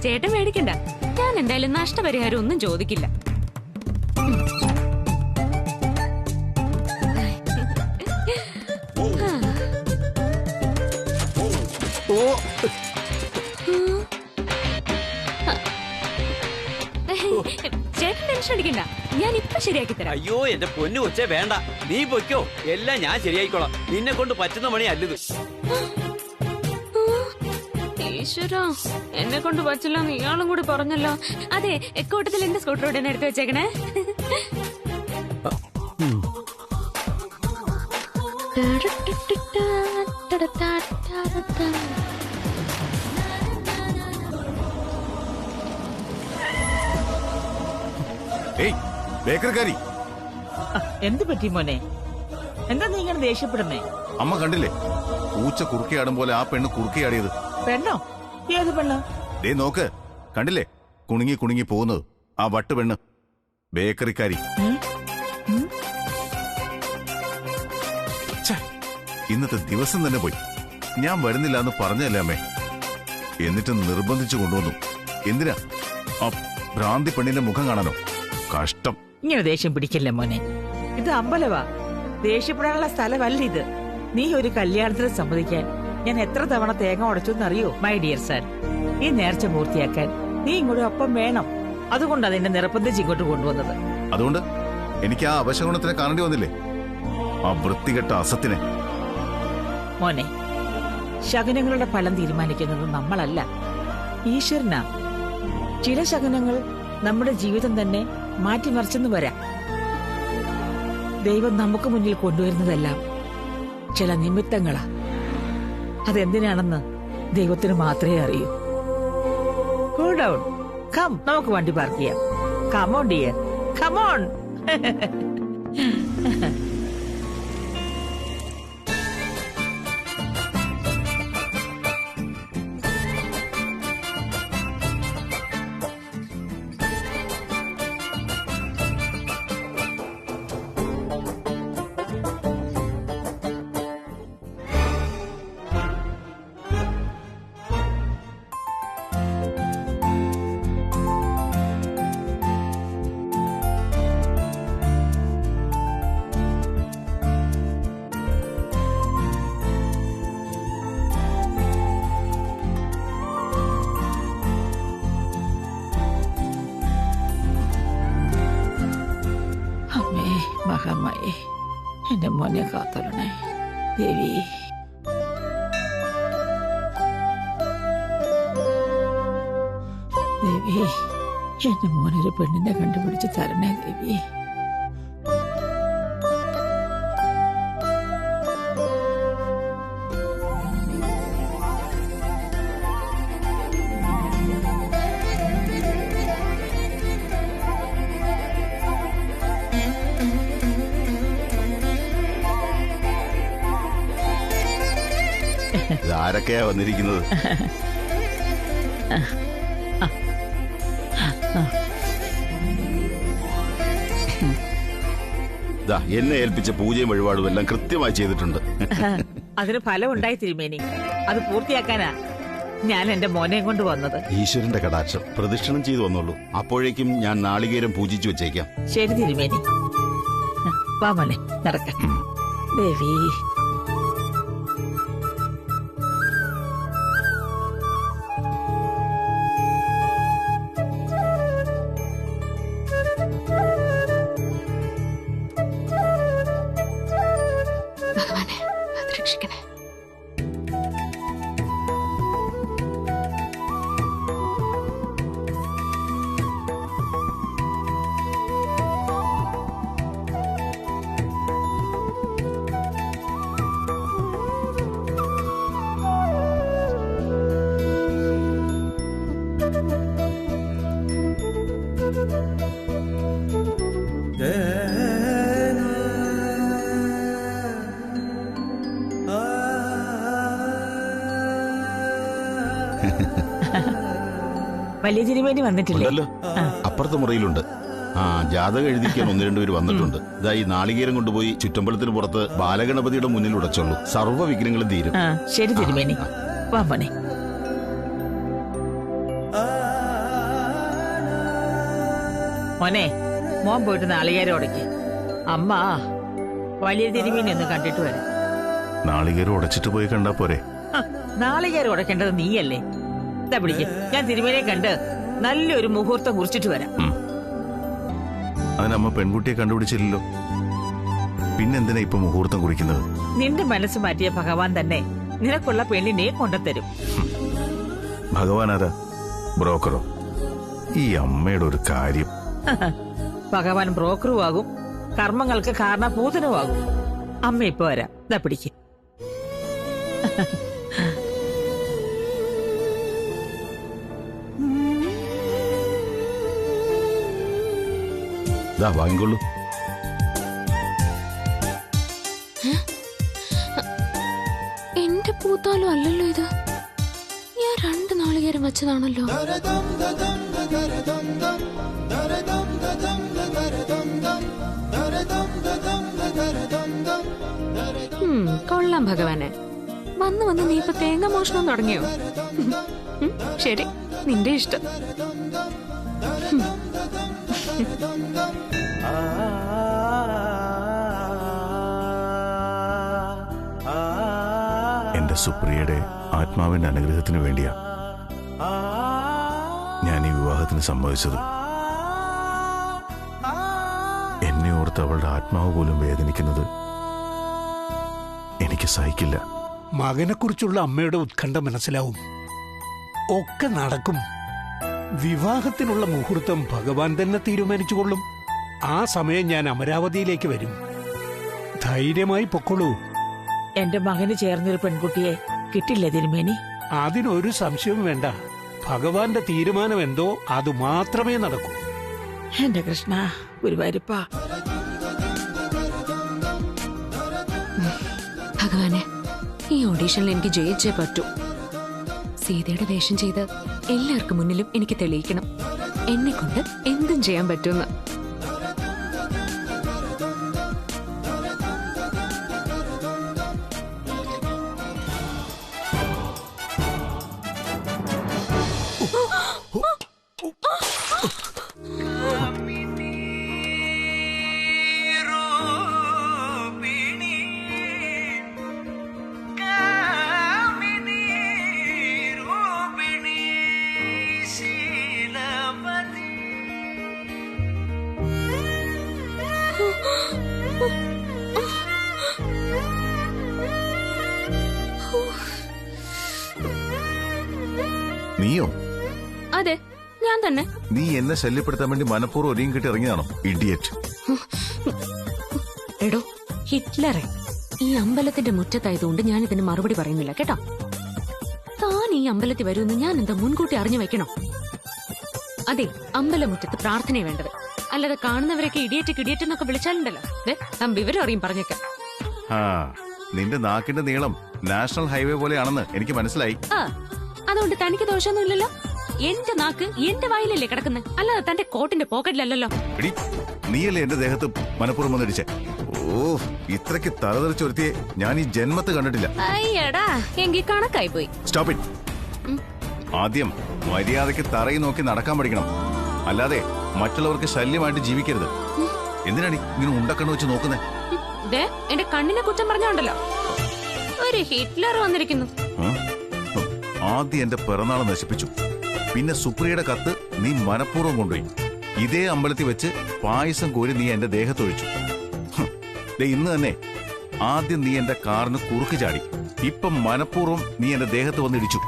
ചേട്ടൻ മേടിക്കണ്ട, ഞാൻ എന്തായാലും നഷ്ടപരിഹാരം ഒന്നും ചോദിക്കില്ല. ചേട്ടൻ ടെൻഷൻ അടിക്കണ്ട, ഞാൻ ഇപ്പൊ ശരിയാക്കി തരാം. അയ്യോ എന്റെ പൊന്നു കൊച്ചേ വേണ്ട, നീ പൊയ്ക്കോ, എല്ലാം ഞാൻ ശരിയായിക്കോളാം. നിന്നെ കൊണ്ട് പറ്റുന്ന പണി അല്ലത്. ഈശ്വരാ, എന്നെ കൊണ്ട് പറ്റില്ല ഇയാളും കൂടി പറഞ്ഞല്ലോ. അതെ, എക്കോട്ടത്തിൽ എന്റെ സ്കൂട്ടർ ഉടനെ എടുത്ത് വെച്ചേക്കണേ. ബേക്കറിക്കാരി, എന്ത് പറ്റി മോനെ? എന്താ നീ ഇങ്ങനെ ദേഷ്യപ്പെടുന്നേ? അമ്മ കണ്ടില്ലേ പൂച്ച കുറുക്കിയാടും പോലെ ആ പെണ്ണ് കുറുക്കിയാടിയത്? പെണ്ണോ? ഏത് പെണ്ണ്? ദേ നോക്ക്, കണ്ടില്ലേ കുണുങ്ങി കുണുങ്ങി പോകുന്നത്? ആ വട്ട് പെണ്ണ്, ബേക്കറിക്കാരി. ഇന്നത്തെ ദിവസം തന്നെ പോയി. ഞാൻ വരുന്നില്ല എന്ന് പറഞ്ഞല്ലേ അമ്മേ, എന്നിട്ട് നിർബന്ധിച്ചു കൊണ്ടുവന്നു. എന്തിനാ? ആ ഭ്രാന്തി പെണ്ണിന്റെ മുഖം കാണാനോ? കഷ്ടം. ഇങ്ങനെ ദേഷ്യം പിടിക്കില്ല മോനെ, ഇത് അമ്പലവാ, ദേഷ്യപ്പെടാനുള്ള സ്ഥലമല്ല ഇത്. നീ ഒരു കല്യാണത്തിന് സമ്മതിക്കാൻ ഞാൻ എത്ര തവണ തേങ്ങ ഉടച്ചെന്നറിയോ മൈ ഡിയർ സർ? ഈ നേർച്ച പൂർത്തിയാക്കാൻ നീ ഇങ്ങോട്ട് ഒപ്പം വേണം. അതുകൊണ്ടാണ് നിന്നെ നിർബന്ധിച്ച് ഇങ്ങോട്ട് കൊണ്ടുവന്നത്. അതുകൊണ്ട് എനിക്ക് ആ അവശഗുണത്തിനെ കാണേണ്ടി വന്നില്ലേ? ആ വൃത്തികെട്ട അസത്തിനെ. മോനെ, ശകുനങ്ങളുടെ ഫലം തീരുമാനിക്കുന്നത് നമ്മളല്ല, ഈശ്വരനാ. ചില ശകുനങ്ങൾ നമ്മുടെ ജീവിതം തന്നെ മാറ്റിമറിച്ചെന്ന് വരാം. ദൈവം നമുക്ക് മുന്നിൽ കൊണ്ടുവരുന്നതെല്ലാം ചില നിമിത്തങ്ങളാ. അതെന്തിനാണെന്ന് ദൈവത്തിന് മാത്രമേ അറിയൂ. കൂൾ ഡൗൺ, കം, നമുക്ക് വണ്ടി പാർക്ക് ചെയ്യാം. Come on dear, come on. മഹാമായി, എന്റെ മോനെ കാത്തോളണേ ദേവി. ദേവി, എന്റെ മോനൊരു പെണ്ണിനെ കണ്ടുപിടിച്ച് തരണേ ദേവി. ആരൊക്കെയാ വന്നിരിക്കുന്നത്? എന്നെ ഏൽപ്പിച്ച പൂജയും വഴിപാടും എല്ലാം കൃത്യമായി ചെയ്തിട്ടുണ്ട്. അതിന് ഫലം ഉണ്ടായി തിരുമേനി. അത് പൂർത്തിയാക്കാനാ ഞാൻ എന്റെ മോനെ കൊണ്ട് വന്നത്. ഈശ്വരന്റെ കടാക്ഷം. പ്രദക്ഷിണം ചെയ്തു വന്നോളൂ, അപ്പോഴേക്കും ഞാൻ നാളികേരം പൂജിച്ചു വെച്ചേക്കാം. ശരി തിരുമേനി, വാ മോനെ, നടക്കാം. ദേവി, ഭഗവാനെ അത് രക്ഷിക്കണേ. വലിയ തിരുമേനി വന്നിട്ടില്ലേ? അപ്പുറത്തെ മുറിയിലുണ്ട്. ആ, ജാതകം എഴുതിക്കാൻ ഒന്ന് രണ്ടുപേര് വന്നിട്ടുണ്ട്. ഇതാ ഈ നാളികേരം കൊണ്ടുപോയി ചുറ്റമ്പലത്തിന് പുറത്ത് ബാലഗണപതിയുടെ മുന്നിൽ ഉടച്ചോളൂ, സർവ്വ വിഘ്നങ്ങളും തീരും. ശരി തിരുമേനി, വാ മോനെ. മോനെ, മോൻ പോയിട്ട് നാളികേരം ഉടയ്ക്ക്. അമ്മ വലിയ തിരുമീനെ ഒന്ന് കണ്ടിട്ട് വരാം. നാളികേരം ഉടച്ചിട്ട് പോയി കണ്ടാ പോരെ? നാളികേരം ഉടയ്ക്കേണ്ടത് നീയല്ലേ? ഇതാ പിടിക്ക്, ഞാൻ തിരുമേനെ കണ്ട് നല്ലൊരു മുഹൂർത്തം കുറിച്ചിട്ട് വരാം. അതിനമ്മ പെൺകുട്ടിയെ കണ്ടുപിടിച്ചില്ലല്ലോ, പിന്നെന്തിനാ ഇപ്പൊ മുഹൂർത്തം കുറിക്കുന്നത്? നിന്റെ മനസ്സ് മാറ്റിയ ഭഗവാൻ തന്നെ നിനക്കുള്ള പെണ്ണിനെ കൊണ്ടുതരും. ഭഗവാനാരാ? ബ്രോക്കറോ? ഈ അമ്മയുടെ ഒരു കാര്യം. ഭഗവാൻ ബ്രോക്കറുമാകും, കർമ്മങ്ങൾക്ക് കാരണഭൂതനുമാകും. അമ്മ ഇപ്പൊ വരാം. ഇതാ പിടിക്ക്. വാങ്ങിക്കൊള്ളൂ. എന്റെ പൂത്താലും അല്ലല്ലോ ഇത്. ഞാൻ 2 നാളികേരം വെച്ചതാണല്ലോ. കൊള്ളാം ഭഗവാനെ. വന്ന് വന്ന് നീ ഇപ്പൊ തേങ്ങ മോഷണം തുടങ്ങിയോ? ശരി, നിന്റെ ഇഷ്ടം. എന്റെ സുപ്രിയയുടെ ആത്മാവിന്റെ അനുഗ്രഹത്തിന് വേണ്ടിയാ ഞാൻ ഈ വിവാഹത്തിന് സമ്മതിച്ചത്. എന്നെ ഓർത്ത് അവളുടെ ആത്മാവ് പോലും വേദനിക്കുന്നത് എനിക്ക് സഹിക്കില്ല. മകനെക്കുറിച്ചുള്ള അമ്മയുടെ ഉത്കണ്ഠ മനസ്സിലാവും. ഒക്കെ നടക്കും. വിവാഹത്തിനുള്ള മുഹൂർത്തം ഭഗവാൻ തന്നെ തീരുമാനിച്ചുകൊള്ളും. ആ സമയം ഞാൻ അമരാവതിയിലേക്ക് വരും. ധൈര്യമായി പൊക്കോളൂ. എന്റെ മകന് ചേർന്നൊരു പെൺകുട്ടിയെ കിട്ടില്ല തിരുമേനി. അതിനൊരു സംശയവും വേണ്ട. ഭഗവാന്റെ തീരുമാനം എന്തോ അത് മാത്രമേ നടക്കൂ. എന്റെ കൃഷ്ണ ഗുരുവായൂരപ്പ. ഭഗവാനെ, ഈ ഓഡീഷനിൽ എനിക്ക് ജയിച്ചേ പറ്റൂ. സീതയുടെ വേഷം ചെയ്ത് എല്ലാവർക്കും മുന്നിലും എനിക്ക് തെളിയിക്കണം എന്നെ കൊണ്ട് എന്തും ചെയ്യാൻ പറ്റുമെന്ന്. നീയോ? അതെ, ഞാൻ തന്നെ. നീ എന്നെ ശല്യപ്പെടുത്താൻ വേണ്ടി മനഃപൂർവ്വം ഒരിയും കിട്ടി ഇറങ്ങിയാണോ? ഇഡിയറ്റ്. എടോ ഹിറ്റ്ലറെ, ഈ അമ്പലത്തിന്റെ മുറ്റത്തായതുകൊണ്ട് ഞാൻ ഇതിന് മറുപടി പറയുന്നില്ല കേട്ടോ. താൻ ഈ അമ്പലത്തിൽ വരുമെന്ന് ഞാൻ എന്താ മുൻകൂട്ടി അറിഞ്ഞു വെക്കണോ? അതെ, അമ്പലമുറ്റത്ത് പ്രാർത്ഥനയെ വേണ്ടത്, അല്ലാതെ കാണുന്നവരൊക്കെ ഇഡിയറ്റ് എന്നൊക്കെ വിളിച്ചാലുണ്ടല്ലോ. താൻ വിവരം അറിയും പറഞ്ഞേക്കാം. നിന്റെ നാക്കിന്റെ നീളം നാഷണൽ ഹൈവേ പോലെയാണെന്ന് എനിക്ക് മനസ്സിലായി. അതുകൊണ്ട് തനിക്ക് ദോഷമൊന്നുമില്ലല്ലോ. എന്റെ നാക്ക് എന്റെ വായിലല്ലേ കിടക്കുന്നത്, അല്ലാതെ തന്റെ കോട്ടിന്റെ പോക്കറ്റിലല്ലോ. നീയല്ലേ എന്റെ ദേഹത്ത് മനഃപൂർവ്വം വന്നിടിച്ചേ? ഓ, ഇത്രയ്ക്ക് തലതെറിച്ചൊരുത്തിയെ ഞാൻ ഈ ജന്മത്ത് കണ്ടിട്ടില്ല. അയ്യടാ, എങ്കിൽ കണക്കായി പോയി. Stop it. ആദ്യം മര്യാദയ്ക്ക് തറയിൽ നോക്കി നടക്കാൻ പഠിക്കണം, അല്ലാതെ മറ്റുള്ളവർക്ക് ശല്യമായിട്ട് ജീവിക്കരുത്. എന്തിനാണ് ഇങ്ങനെ ഉണ്ടക്കണ്ണ് വെച്ച് നോക്കുന്നേ? എന്റെ കണ്ണിനെ കുറ്റം പറഞ്ഞോണ്ടല്ലോ ഒരു ഹിറ്റ്ലർ വന്നിരിക്കുന്നു. ആദ്യം എന്റെ പിറന്നാൾ നശിപ്പിച്ചു, പിന്നെ സുപ്രിയയുടെ കത്ത് നീ മനഃപൂർവ്വം കൊണ്ടുപോയി. ഇതേ അമ്പലത്തിൽ വെച്ച് പായസം കോരി നീ എന്റെ ദേഹത്തൊഴിച്ചു. ഇന്ന് തന്നെ ആദ്യം നീ എന്റെ കാറിന് കുറുക്ക് ചാടി, ഇപ്പം മനഃപൂർവ്വം നീ എന്റെ ദേഹത്ത് വന്ന് ഇടിച്ചു.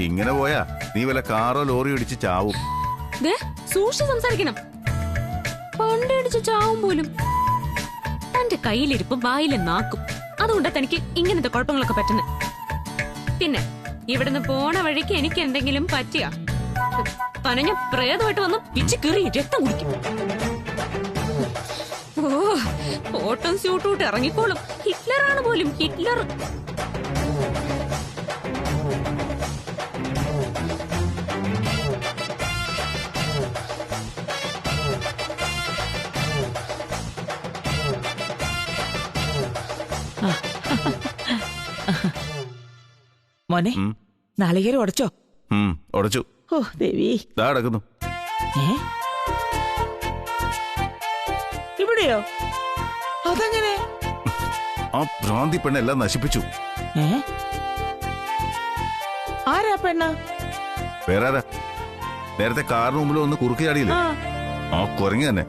ഇങ്ങനെ പോയാ നീ വല്ല കാറോ ലോറിയോ ഇടിച്ച് ചാവും. സൂക്ഷിച്ച് സംസാരിക്കണം. പണ്ടിടിച്ച് ചാവും പോലും. തന്റെ കയ്യിലിരിപ്പും വായിലെ നാക്കും, അതുകൊണ്ടാ തനിക്ക് ഇങ്ങനത്തെ കുഴപ്പങ്ങളൊക്കെ പറ്റുന്നത്. പിന്നെ ഇവിടുന്ന് പോണ വഴിക്ക് എനിക്ക് എന്തെങ്കിലും പറ്റിയാ പനഞ്ഞ പ്രേതമായിട്ട് വന്ന് പിച്ച് കീറി രക്തം കുടിക്കും. ഓ, കോട്ടും സ്യൂട്ടും ഇട്ട് ഇറങ്ങിക്കോളും. ഹിറ്റ്ലറാണ് പോലും, ഹിറ്റ്ലർ. മോനെ, നാളികേരം ഉടച്ചോ? ഉടച്ചു. ഓ ദേവി. കിടക്കുന്നു. ഇവിടെയോ? അതെങ്ങനെ? ആ ഭ്രാന്തി പെണ്ണെല്ലാം നശിപ്പിച്ചു. ആരാ പെണ്ണ്? വേറെ ആരാ? നേരത്തെ കാറിന് മുമ്പിൽ ഒന്ന് കുറുക്കി ചാടിയില്ലേ, ആ കുരങ്ങി തന്നെ.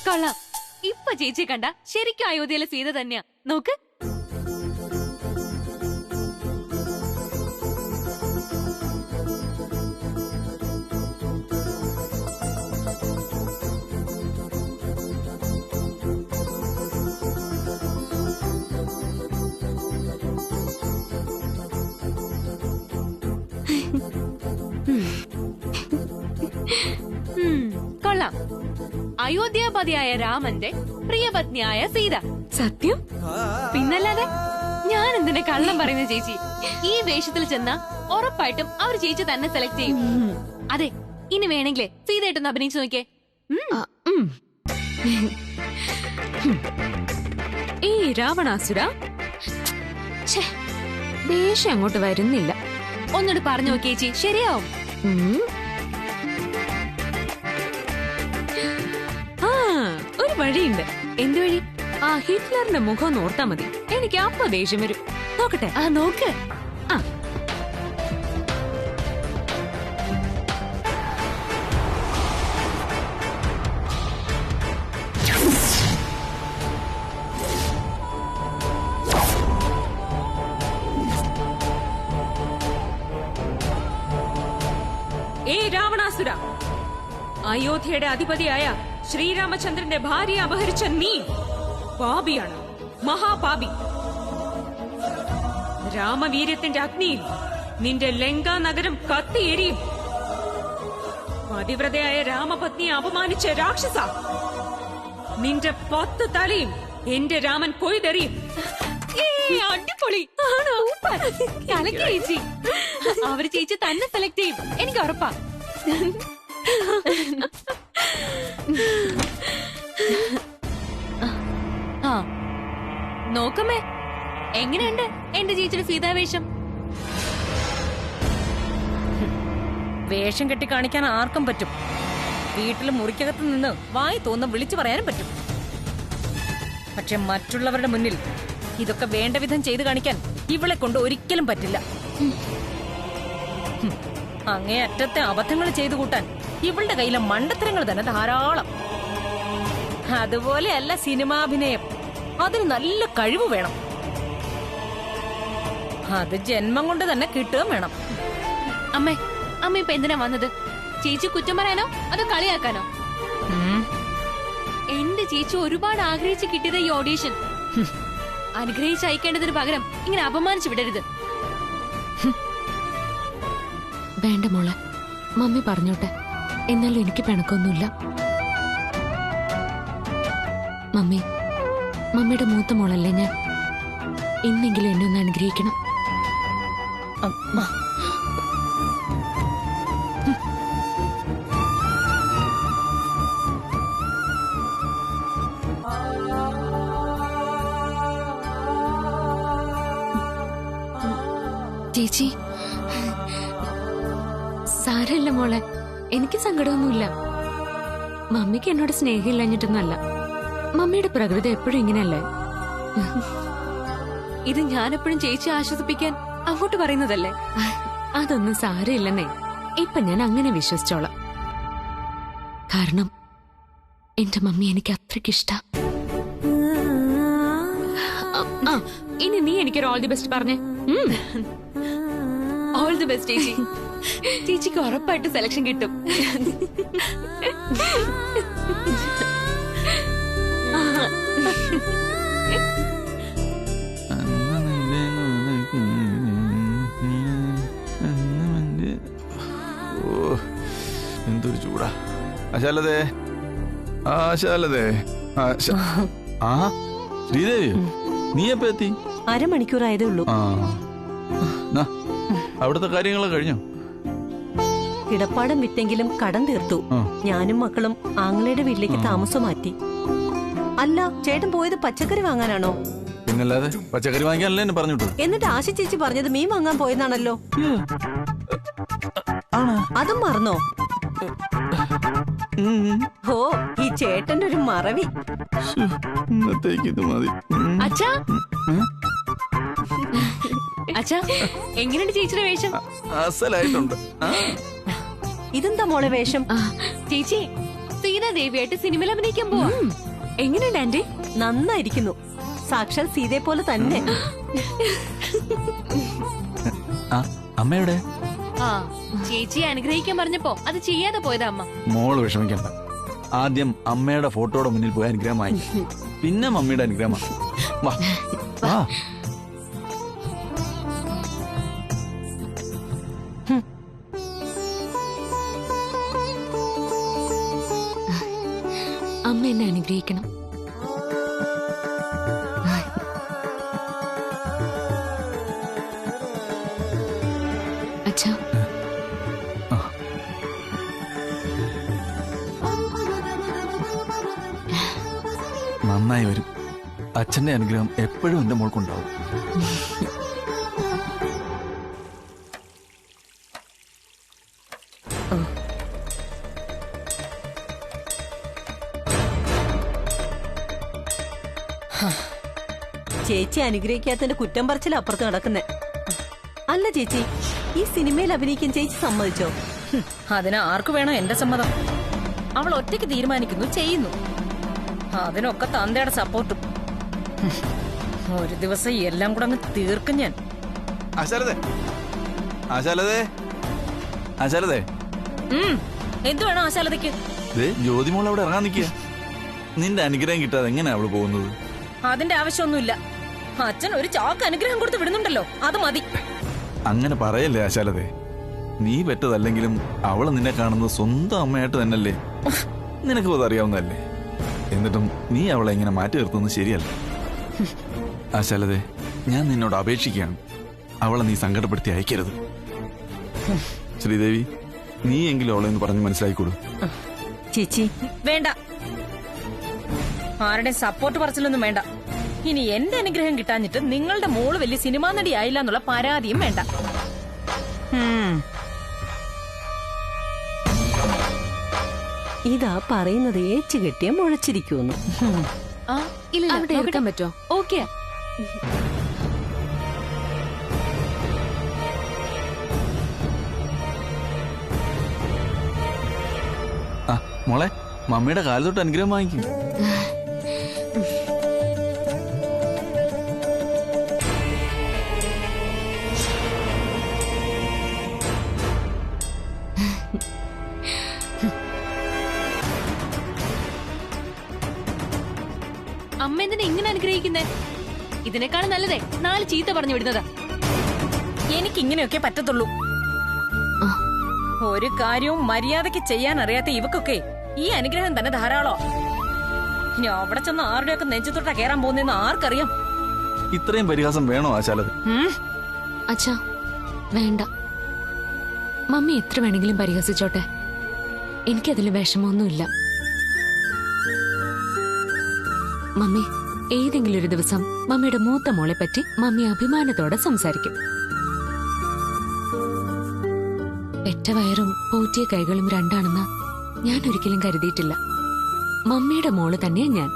കൊള്ളാം. ഇപ്പൊ ചേച്ചി കണ്ട ശരിക്കും അയോധ്യയിലെ സീത തന്നെയാ. നോക്ക്. കൊള്ളാം. അയോധ്യാപതിയായ രാമന്റെ പ്രിയപത്നിയായ സീത. സത്യം? പിന്നല്ലാതെ ഞാൻ എന്തിന്റെ കള്ളം പറയുന്ന ചേച്ചി? ഈ വേഷത്തിൽ ചെന്ന ഉറപ്പായിട്ടും അവർ ചേച്ചി തന്നെ സെലക്ട് ചെയ്യും. അതെ, ഇനി വേണമെങ്കിലേ സീതയായിട്ടൊന്ന് അഭിനയിച്ചു നോക്കിയേ. ഈ രാവണാസുര ദേഷ്യം അങ്ങോട്ട് വരുന്നില്ല. ഒന്നുകൂടി പറഞ്ഞു നോക്കിയേ ചേച്ചി, ശരിയാവും. ഒരു വഴിയുണ്ട്. എന്ത് വഴി? ആ ഹിറ്റ്ലറിന്റെ മുഖം ഒന്ന് ഓർത്താ മതി, എനിക്ക് അപ്പൊ ദേഷ്യം വരും. നോക്കട്ടെ. ആ നോക്ക്. ആ രാവണാസുര, അയോധ്യയുടെ അധിപതിയായ ശ്രീരാമചന്ദ്രന്റെ ഭാര്യയെ അപഹരിച്ച നീ പാപിയാണ്, മഹാപാപി. രാമവീര്യത്തിന്റെ അഗ്നിയിൽ നിന്റെ ലങ്കാ നഗരം കത്തിയെരിയും. പതിവ്രതയായ രാമപത്നിയെ അപമാനിച്ച രാക്ഷസ, നിന്റെ 10 തലയും എന്റെ രാമൻ കൊയ്തെറിയും. അടിപൊളി. ചേച്ചി, അവര് ചേച്ചി തന്നെ സെലക്ട് ചെയ്യും, എനിക്ക് ഉറപ്പാ. ആ നോക്കമ്മേ, എങ്ങനെയുണ്ട് എന്റെ ചേച്ചിയുടെ സീതാവേഷം? വേഷം കെട്ടി കാണിക്കാൻ ആർക്കും പറ്റും. വീട്ടിൽ മുറിക്കകത്ത് നിന്ന് വായി തോന്നും വിളിച്ചു പറയാനും പറ്റും. പക്ഷെ മറ്റുള്ളവരുടെ മുന്നിൽ ഇതൊക്കെ വേണ്ട വിധം ചെയ്തു കാണിക്കാൻ ഇവളെ കൊണ്ട് ഒരിക്കലും പറ്റില്ല. അങ്ങേ അറ്റത്തെ അബദ്ധങ്ങൾ ചെയ്തു കൂട്ടാൻ ഇവളുടെ കയ്യിലെ മണ്ടത്തരങ്ങൾ തന്നെ ധാരാളം. അതുപോലെയല്ല സിനിമാഭിനയം, അതിന് നല്ല കഴിവ് വേണം. അത് ജന്മം കൊണ്ട് തന്നെ കിട്ടുകയും വേണം. അമ്മ ഇപ്പൊ എന്തിനാ വന്നത്? ചേച്ചി കുറ്റം പറയാനോ അതോ കളിയാക്കാനോ? എന്റെ ചേച്ചി ഒരുപാട് ആഗ്രഹിച്ച് കിട്ടിയത് ഈ ഓഡീഷൻ. അനുഗ്രഹിച്ച് അയക്കേണ്ടതിന് പകരം ഇങ്ങനെ അപമാനിച്ചു വിടരുത്. വേണ്ട മോളെ, മമ്മി പറഞ്ഞോട്ടെ. എന്നാലും എനിക്ക് പിണക്കൊന്നുമില്ല. മമ്മിയുടെ മൂത്ത മോളല്ലേ ഞാൻ. ഇന്നെങ്കിലും എന്നെ ഒന്ന് അനുഗ്രഹിക്കണം. ചേച്ചി, സാരമില്ല മോളെ, എനിക്ക് സങ്കടമൊന്നുമില്ല. മമ്മിക്ക് എന്നോട് സ്നേഹമില്ലഞ്ഞിട്ടൊന്നുമല്ല. മമ്മിയുടെ പ്രകൃതി എപ്പോഴും ഇങ്ങനെയല്ലേ. ഇത് ഞാനെപ്പോഴും ചേച്ചി ആശ്വസിപ്പിക്കാൻ അങ്ങോട്ട് പറയുന്നതല്ലേ. അതൊന്നും സാരമില്ലെന്നേ. ഇപ്പൊ ഞാൻ അങ്ങനെ വിശ്വസിച്ചോളാം. കാരണം എന്റെ മമ്മി എനിക്ക് അത്രയ്ക്കിഷ്ട. ഇനി നീ എനിക്കൊരു ഓൾ ദി ബെസ്റ്റ് പറഞ്ഞേ. ഓൾ ദി ബെസ്റ്റ് ചേച്ചി. ചേച്ചിക്ക് ഉറപ്പായിട്ട് സെലക്ഷൻ കിട്ടും. എന്തൊരു ചൂടാ. ആശാലതേ, ആശാലതേ, ആ ശ്രീദേവി, നീ എപ്പ എത്തി? അരമണിക്കൂറായതേ ഉള്ളൂ. അവിടുത്തെ കാര്യങ്ങളൊക്കെ കഴിഞ്ഞോ? കിടപ്പാടം വിറ്റെങ്കിലും കടം തീർത്തു. ഞാനും മക്കളും ആങ്ങളയുടെ വീട്ടിലേക്ക് താമസം മാറ്റി. അല്ല, ചേട്ടൻ പോയത് പച്ചക്കറി വാങ്ങാനാണോ? പിന്നല്ലാതെ പച്ചക്കറി വാങ്ങിക്കാനല്ലേ എന്നെ പറഞ്ഞിട്ടു. എന്നിട്ട് ആശ ചേച്ചി പറഞ്ഞത് മീൻ വാങ്ങാൻ പോയെന്നാണല്ലോ. അതും മറന്നോ? ഓ, ഈ ചേട്ടന്റെ ഒരു മറവി. ഇന്നത്തേക്ക് ഇത് മതി. അച്ഛാ, അച്ഛാ, എങ്ങനെയുണ്ട് ചേച്ചിയുടെ വേഷം? അസലായിട്ടുണ്ട്. ഇതെന്താ മോളെ വേഷം? ചേച്ചി, സീതാദേവിയായിട്ട് സിനിമയിൽ അഭിനയിക്കാൻ പോവാ. എങ്ങനെയുണ്ട് ആന്റി? നന്നായിരിക്കുന്നു. സാക്ഷാൽ സീതയെ പോലെ തന്നെ. അമ്മയുടെ ചേച്ചിയെ അനുഗ്രഹിക്കാൻ പറഞ്ഞപ്പോ അത് ചെയ്യാതെ പോയതാ അമ്മ. മോള് വിഷമിക്കണ്ട. ആദ്യം അമ്മയുടെ ഫോട്ടോയുടെ മുന്നിൽ പോയി അനുഗ്രഹം വാങ്ങി, പിന്നെ മമ്മിയുടെ അനുഗ്രഹം വാ. അമ്മ എന്നെ അനുഗ്രഹിക്കണം. അച്ഛാ, നന്നായി വരും. അച്ഛന്റെ അനുഗ്രഹം എപ്പോഴും എന്റെ മോൾക്കുണ്ടാവും. ചേച്ചി അനുഗ്രഹിക്കാത്തതിന്റെ കുറ്റം പറച്ചിൽ അപ്പുറത്ത് നടക്കുന്നേ. അല്ല ചേച്ചി, ഈ സിനിമയിൽ അഭിനയിക്കാൻ ചേച്ചി സമ്മതിച്ചോ? അതിന് ആർക്കു വേണോ എന്റെ സമ്മതം? അവൾ ഒറ്റയ്ക്ക് തീരുമാനിക്കുന്നു, ചെയ്യുന്നു. അതിനൊക്കെ തന്തയുടെ സപ്പോർട്ടും. ഒരു ദിവസം എല്ലാം കൂടെ അങ്ങ് തീർക്കും ഞാൻ. എന്തു വേണം ആശാലതയ്ക്ക്? ജ്യോതിമോൾ അവിടെ ഇറങ്ങാൻ നിൽക്കുക. നിന്റെ അനുഗ്രഹം കിട്ടാതെ എങ്ങനെയാ അവള് പോകുന്നത്? അതിന്റെ ആവശ്യമൊന്നുമില്ല. അച്ഛൻ ഒരു ചാക്ക് അനുഗ്രഹം കൊടുത്ത് വിടുന്നുണ്ടല്ലോ, അത് മതി. അങ്ങനെ പറയല്ലേ ആശാലതേ. നീ പെറ്റതല്ലെങ്കിലും അവള് നിന്നെ കാണുന്നത് സ്വന്തം അമ്മയായിട്ട് തന്നെയല്ലേ. നിനക്കും അതറിയാവുന്നതല്ലേ. എന്നിട്ടും നീ അവളെ ഇങ്ങനെ മാറ്റി നിർത്തുന്നത് ശരിയല്ല. ആശാലതേ, ഞാൻ നിന്നോട് അപേക്ഷിക്കുകയാണ്, അവളെ നീ സങ്കടപ്പെടുത്തി അയക്കരുത്. ശ്രീദേവി, നീ എങ്കിലും അവളെ ഒന്ന് പറഞ്ഞ് മനസ്സിലായിക്കോളൂ. ചേച്ചി വേണ്ട, ആരുടെയും സപ്പോർട്ട് പറച്ചിലൊന്നും വേണ്ട. ഇനി എന്റെ അനുഗ്രഹം കിട്ടാഞ്ഞിട്ട് നിങ്ങളുടെ മോള് വലിയ സിനിമാ നടി ആയില്ല എന്നുള്ള പരാതിയും വേണ്ട. ഇതാ പറയുന്നത് ഏച്ചു കെട്ടിയ മുഴച്ചിരിക്കുന്നു. അവിടെ എടുക്കാൻ പറ്റോ? ഓക്കെ. മോളെ, മമ്മിയുടെ കാല് തൊട്ട് അനുഗ്രഹം വാങ്ങിക്കും. അമ്മ എന്തിനാ ഇങ്ങനെ അനുഗ്രഹിക്കുന്നേ? ഇതിനേക്കാളും നല്ലതേ 4 ചീത്ത പറഞ്ഞു വിടുന്നതാ. എനിക്ക് ഇങ്ങനെയൊക്കെ പറ്റത്തുള്ളൂ. ഒരു കാര്യവും മര്യാദയ്ക്ക് ചെയ്യാൻ അറിയാത്ത ഇവക്കൊക്കെ ഈ അനുഗ്രഹം തന്നെ ധാരാളോ. ഇനി അവിടെ ചെന്ന് ആരുടെയൊക്കെ നെഞ്ചത്തൊട്ടാ കേറാൻ പോകുന്നതെന്ന് ആർക്കറിയാം? ഇത്രയും പരിഹാസം വേണോ ആശാലത്? അച്ഛാ, വേണ്ട. മമ്മി എത്ര വേണമെങ്കിലും പരിഹസിച്ചോട്ടെ, എനിക്കതിൽ വിഷമമൊന്നുമില്ല. മമ്മി ഏതെങ്കിലും ഒരു ദിവസം മമ്മിയുടെ മൂത്ത മോളെ പറ്റി മമ്മി അഭിമാനത്തോടെ സംസാരിക്കും. പെറ്റ വയറും പോറ്റിയ കൈകളും രണ്ടാണെന്ന് ഞാൻ ഒരിക്കലും കരുതിയിട്ടില്ല. മമ്മിയുടെ മോള് തന്നെയാ ഞാൻ.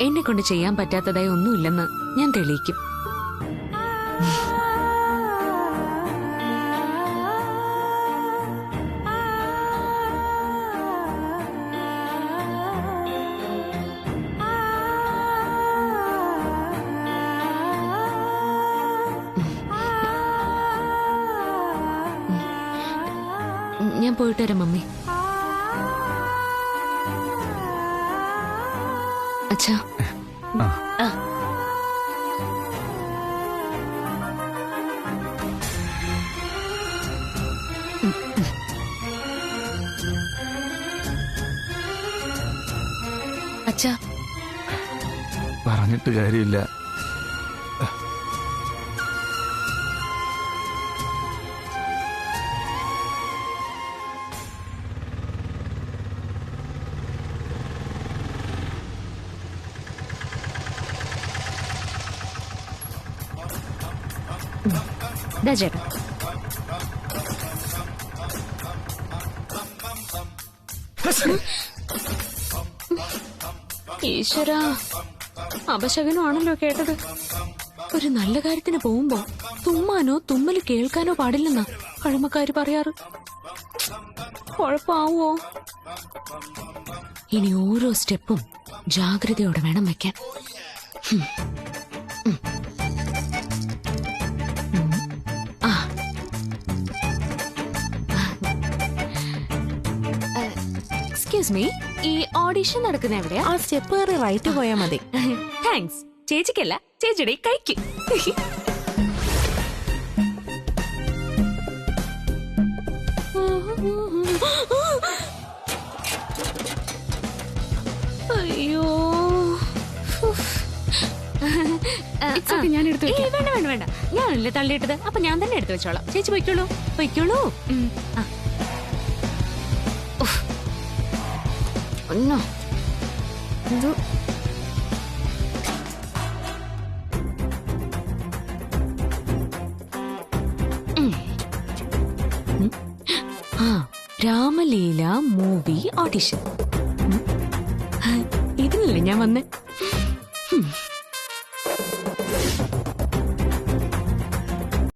എന്നെ കൊണ്ട് ചെയ്യാൻ പറ്റാത്തതായി ഒന്നുമില്ലെന്ന് ഞാൻ തെളിയിക്കും. ഞാൻ പോയിട്ട് വരാം മമ്മി. അച്ഛാ. അച്ഛാ? പറഞ്ഞിട്ട് കാര്യമില്ല. ദാ ചേട്ടാ. ഈശ്വരാ, അപശകനമാണല്ലോ കേട്ടത്. ഒരു നല്ല കാര്യത്തിന് പോകുമ്പോ തുമ്മാനോ തുമ്മല് കേൾക്കാനോ പാടില്ലെന്നാ പഴമക്കാര് പറയാറ്. കുഴപ്പാവോ? ഇനി ഓരോ സ്റ്റെപ്പും ജാഗ്രതയോടെ വേണം വെക്കാൻ. എക്സ്ക്യൂസ് മീ, ഈ ഓഡിഷൻ നടക്കുന്ന എവിടെയാ? ആ സ്റ്റെപ്പ് കയറി റൈറ്റ് പോയാൽ മതി. താങ്ക്സ്. ചേച്ചിക്കല്ല, ചേച്ചിയുടെ കൈക്ക്. അയ്യോ, ഞാൻ എടുത്തു. വേണ്ട വേണ്ട വേണ്ട, ഞാനല്ലേ തള്ളിയിട്ടത്. അപ്പൊ ഞാൻ തന്നെ എടുത്തു വെച്ചോളാം. ചേച്ചി പൊയ്ക്കോളൂ, പൊയ്ക്കോളൂ. ഒന്നോ ഇത് രാമലീല മൂവി ഓഡിഷൻ. ഇതിനല്ലേ ഞാൻ വന്നേ.